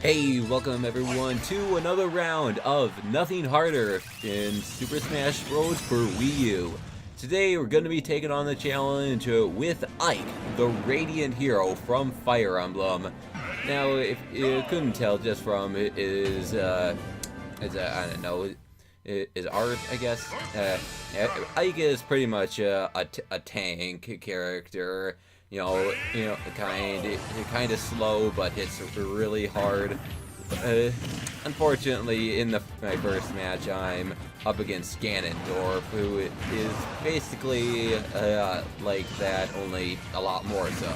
Hey, welcome everyone to another round of Nothing Harder in Super Smash Bros. For Wii U. Today we're going to be taking on the challenge with Ike, the Radiant Hero from Fire Emblem. Now, if you couldn't tell just from his art, I guess. Ike is pretty much a tank character. Kind of slow, but hits really hard. Unfortunately, in my first match, I'm up against Ganondorf, who is basically like that, only a lot more so.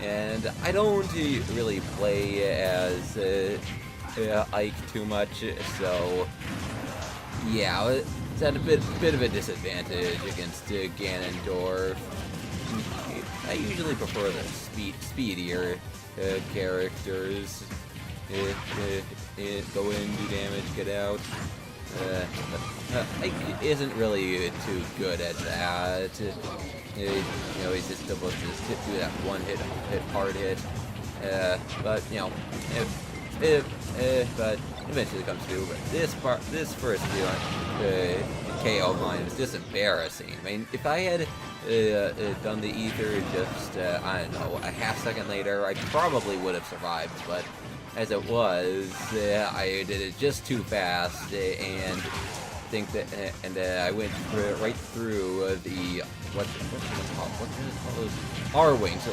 And I don't really play as Ike too much, so yeah, it's at a bit of a disadvantage against Ganondorf. I usually prefer the speedier characters. Go in, do damage, get out. Ike isn't really too good at that. He's just supposed to do that one hard hit. But but eventually comes through. But this first KO of mine was just embarrassing. I mean, if I had done the ether just, I don't know, a half second later, I probably would have survived, but as it was, I did it just too fast, and I went right through the, what R-wing, so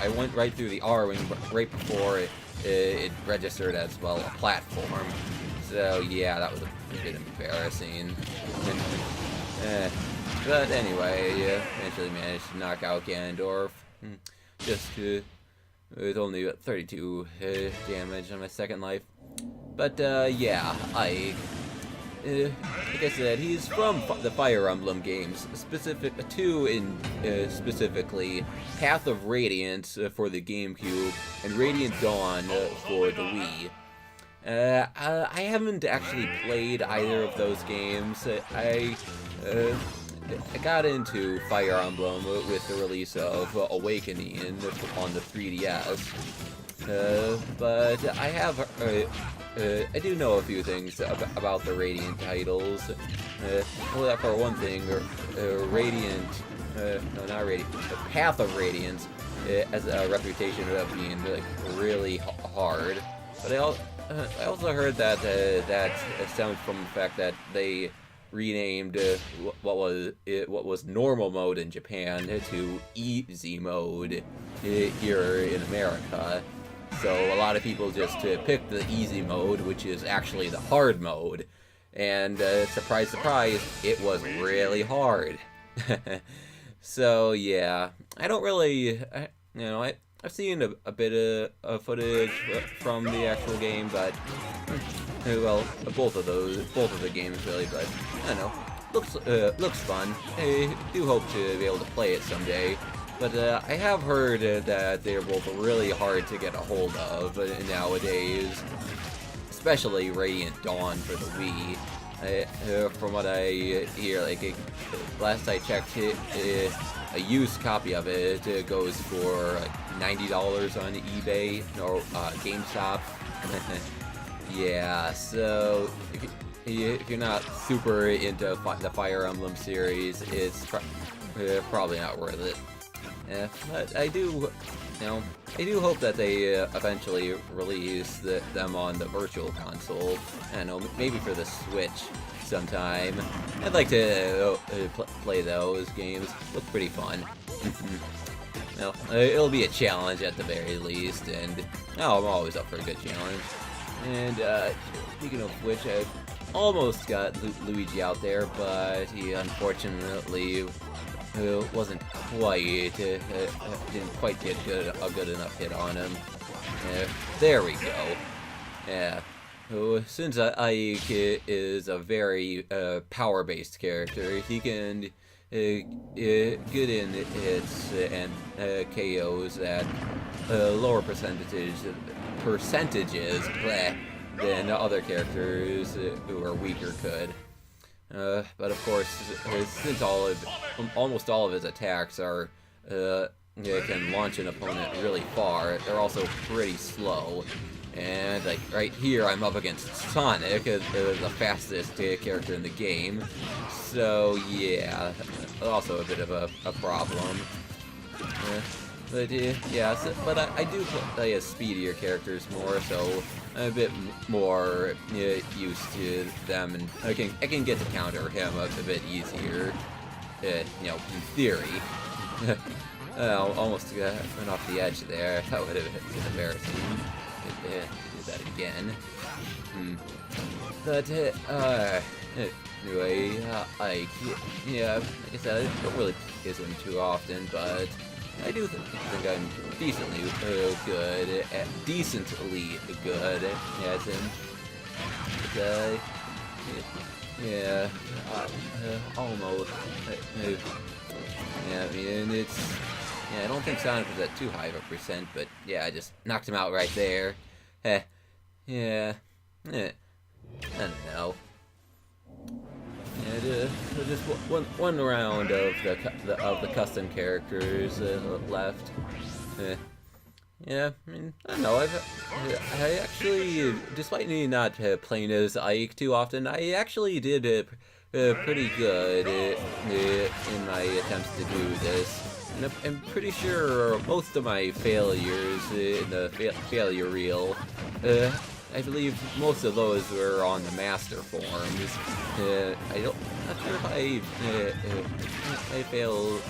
I went right through the R-wing right before it registered as, well, a platform. So yeah, that was a bit embarrassing. But anyway, eventually managed to knock out Ganondorf. Just with only 32 damage on my second life. But yeah, Ike. Like I said, he's from the Fire Emblem games, specifically Path of Radiance for the GameCube and Radiant Dawn for the Wii. I haven't actually played either of those games. I got into Fire Emblem with the release of Awakening on the 3DS, but I do know a few things about the Radiant titles. Well, for one thing, Path of Radiance has a reputation of being like really hard, but I also heard that that stems from the fact that they renamed what was normal mode in Japan to easy mode here in America. So a lot of people just picked the easy mode, which is actually the hard mode. And surprise, surprise, it was really hard. So yeah, I don't really, I've seen a bit of footage from the actual game, but well, both of the games really. But I don't know, looks fun. I do hope to be able to play it someday. But I have heard that they're both really hard to get a hold of nowadays, especially Radiant Dawn for the Wii. From what I hear, like last I checked, a used copy of it goes for like $90 on eBay or GameStop. Yeah, so if you're not super into the Fire Emblem series, it's probably not worth it. But I do hope that they eventually release them on the Virtual Console. I don't know, maybe for the Switch sometime. I'd like to play those games. Look pretty fun. Well, it'll be a challenge at the very least, and I'm always up for a good challenge. And speaking of which, I almost got Luigi out there, but he unfortunately wasn't quite, didn't quite get a good enough hit on him. There we go. Yeah. Since Ike is a very power-based character, he can get in hits and KOs at lower percentages than other characters who are weaker could. But of course, since almost all of his attacks are can launch an opponent really far, they're also pretty slow. And like right here, I'm up against Sonic, the fastest character in the game. So yeah, also a bit of a problem. But I do play as speedier characters more, so I'm a bit more used to them, and I can get to counter him a bit easier. You know, in theory. Almost went off the edge there. That would have been embarrassing. Do that again. But anyway, like I said, I don't really play him too often, but I do think I'm decently good as him. But, yeah, almost. Yeah, I mean, I don't think Sonic was at too high of a percent, but yeah, I just knocked him out right there. Yeah, I don't know. Yeah, just one round of the custom characters left. Yeah, I mean, I don't know. I actually, despite me not playing as Ike too often, I actually did pretty good in my attempts to do this. And I'm pretty sure most of my failures in the failure reel, I believe most of those were on the master forms. Not sure if I failed.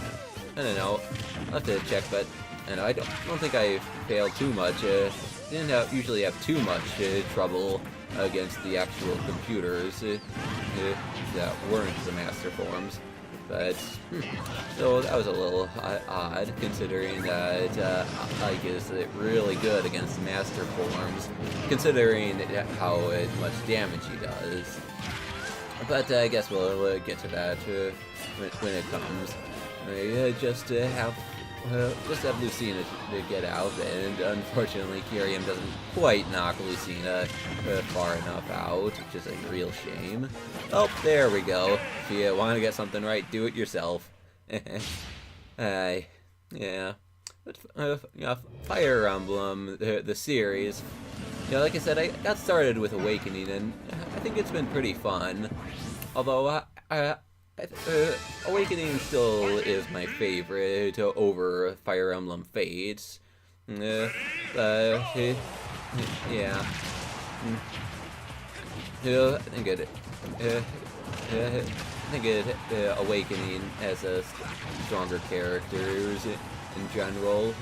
I don't know. I'll have to check, but I don't think I failed too much. Didn't usually have too much trouble against the actual computers that weren't the master forms. But, so that was a little odd, considering that Ike is really good against the master forms, considering how much damage he does. But I guess we'll get to that when it comes. Just have Lucina to get out, and unfortunately Kyrium doesn't quite knock Lucina far enough out, which is a real shame. Oh, there we go. If you want to get something right, do it yourself. Yeah. But, Fire Emblem, the series, like I said, I got started with Awakening, and I think it's been pretty fun. Although, Awakening still is my favorite over Fire Emblem Fates. Yeah. I think Awakening has stronger characters in general.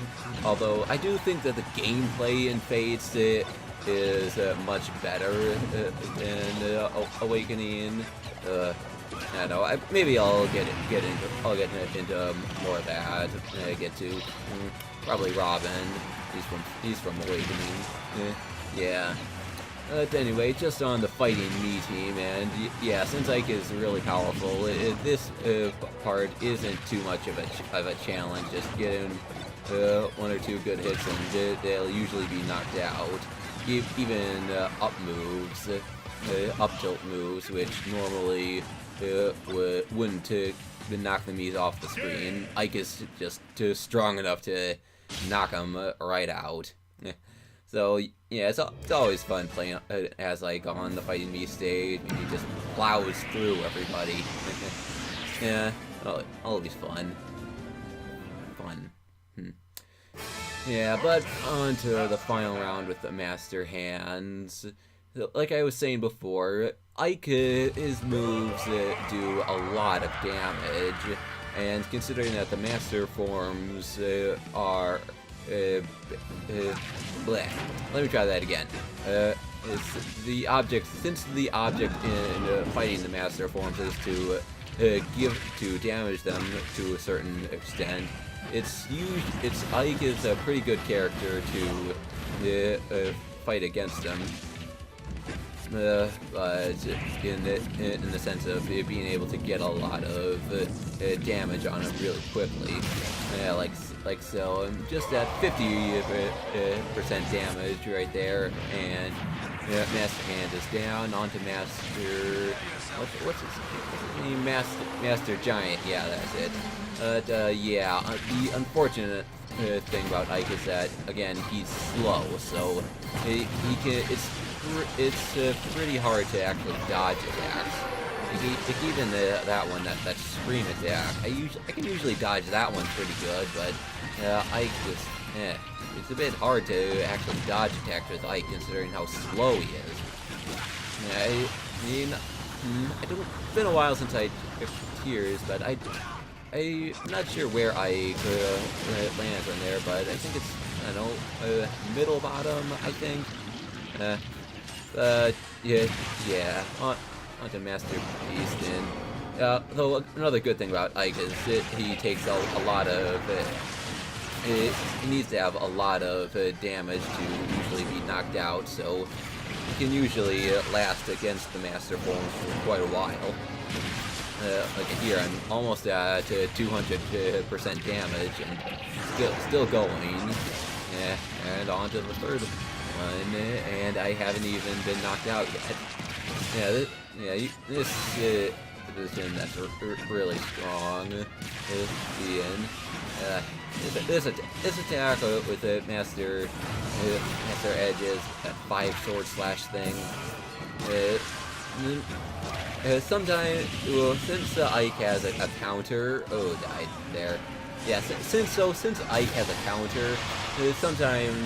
Although I do think that the gameplay in Fates is much better than Awakening. I don't know. Maybe I'll get into more of that. Get to probably Robin. He's from Awakening. Yeah. But anyway, just on the Fighting Me team, and yeah, since Ike is really powerful, this part isn't too much of a challenge. Just get in one or two good hits, and they'll usually be knocked out. Even up moves, up tilt moves, which normally wouldn't knock the Miis off the screen. Ike is just too strong enough to knock them right out. So yeah, it's always fun playing as Ike on the Fighting Me stage, and he just plows through everybody. Yeah, always fun. Yeah, but on to the final round with the Master Hands. Like I was saying before, Ike, his moves do a lot of damage, and considering that the Master Forms are... bleh. Let me try that again. Since the object in fighting the Master Forms is to damage them to a certain extent, Ike is a pretty good character to fight against them. But in the sense of being able to get a lot of damage on him really quickly, like so, just at 50% damage right there, and Master Hand is down onto Master. What's his name? Master Giant. Yeah, that's it. Yeah, the unfortunate thing about Ike is that, again, he's slow, so he can. It's pretty hard to actually dodge attacks. Like even that one, that scream attack, I can usually dodge that one pretty good, but Ike just, it's a bit hard to actually dodge attacks with Ike considering how slow he is. I mean, it's been a while since I took Tears, but I'm not sure where I lands on there, but I think it's, I don't know, middle bottom, I think. Yeah, onto Master Beast, and though another good thing about Ike is that he takes a lot of, he needs to have a lot of damage to usually be knocked out, so he can usually last against the Master Forms for quite a while. Like here, I'm almost at 200% damage, and still going. Yeah, and on to the third one, and I haven't even been knocked out yet. This position that's really strong. This attack with the Master Edge's 5-sword slash thing. Sometimes, well, since Ike has a counter, died there. Yeah, since Ike has a counter, sometimes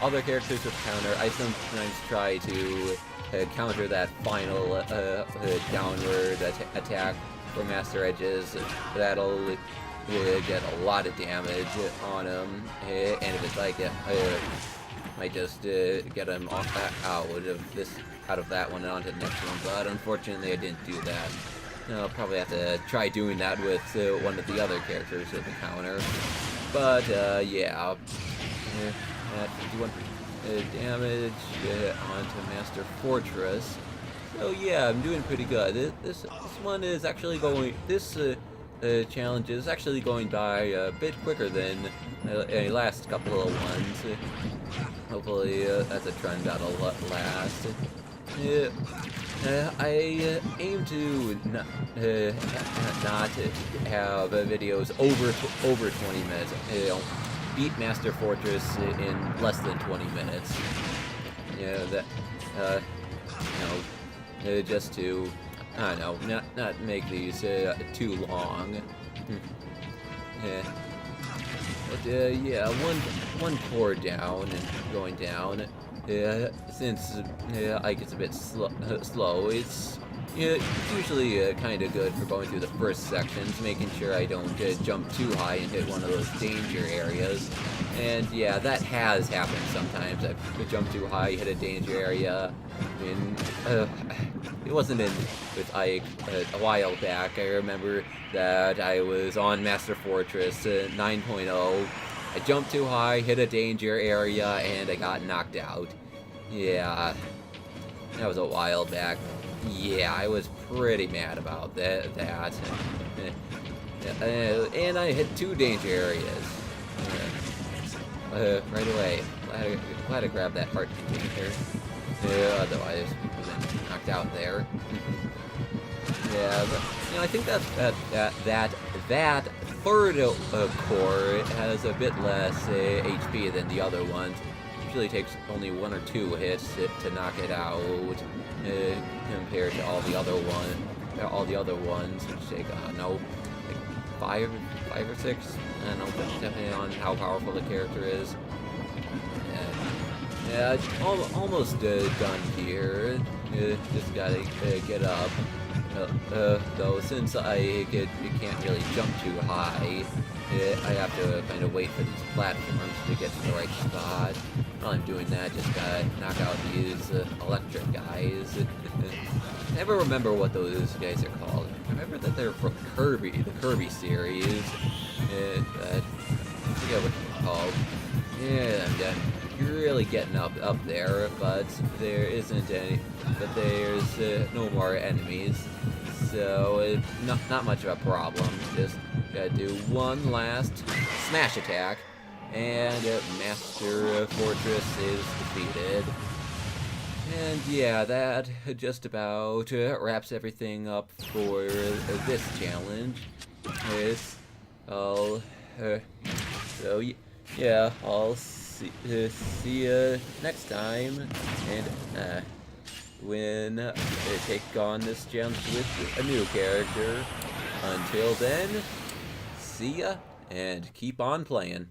other characters with counter, I sometimes try to counter that final downward attack for Master Edges. That'll get a lot of damage on him, and if it's like might just get him out of that one and onto the next one. But unfortunately, I didn't do that. I'll probably have to try doing that with one of the other characters with the counter. But yeah, 51 damage onto Master Fortress. So yeah, I'm doing pretty good. This one is actually going. This challenge is actually going by a bit quicker than any last couple of ones. Hopefully that's a trend that'll last. I aim to not have videos over 20 minutes. Beat Master Fortress in less than 20 minutes. Just to, I don't know, not make these too long. But yeah, one core down and going down. Since Ike gets a bit slow, it's usually kind of good for going through the first sections, making sure I don't jump too high and hit one of those danger areas. And yeah, that has happened sometimes. I've jumped too high, hit a danger area. I mean, it wasn't with Ike a while back. I remember that I was on Master Fortress 9.0. I jumped too high, hit a danger area, and I got knocked out. Yeah, that was a while back. Yeah, I was pretty mad about that. And I hit 2 danger areas right away. Glad I grabbed that heart container. Otherwise, I would have been knocked out there. Yeah, but I think that third core has a bit less HP than the other ones. Usually takes only 1 or 2 hits to knock it out, compared to all the other ones, which take I don't know, like 5 or 6. I don't know, depending on how powerful the character is. Yeah, almost done here. Just gotta get up. Though since you can't really jump too high, I have to kind of wait for these platforms to get to the right spot. While I'm doing that, just gotta knock out these electric guys. I never remember what those guys are called. I remember that they're from Kirby, the Kirby series. But I forget what they're called. Yeah, I'm done. Really getting up there, but there isn't any. But there's no more enemies, so not much of a problem. Just gotta do one last smash attack, and Master Fortress is defeated. And yeah, that just about wraps everything up for this challenge. I'll So yeah, I'll see you next time, and when they take on this challenge with a new character. Until then, see ya, and keep on playing.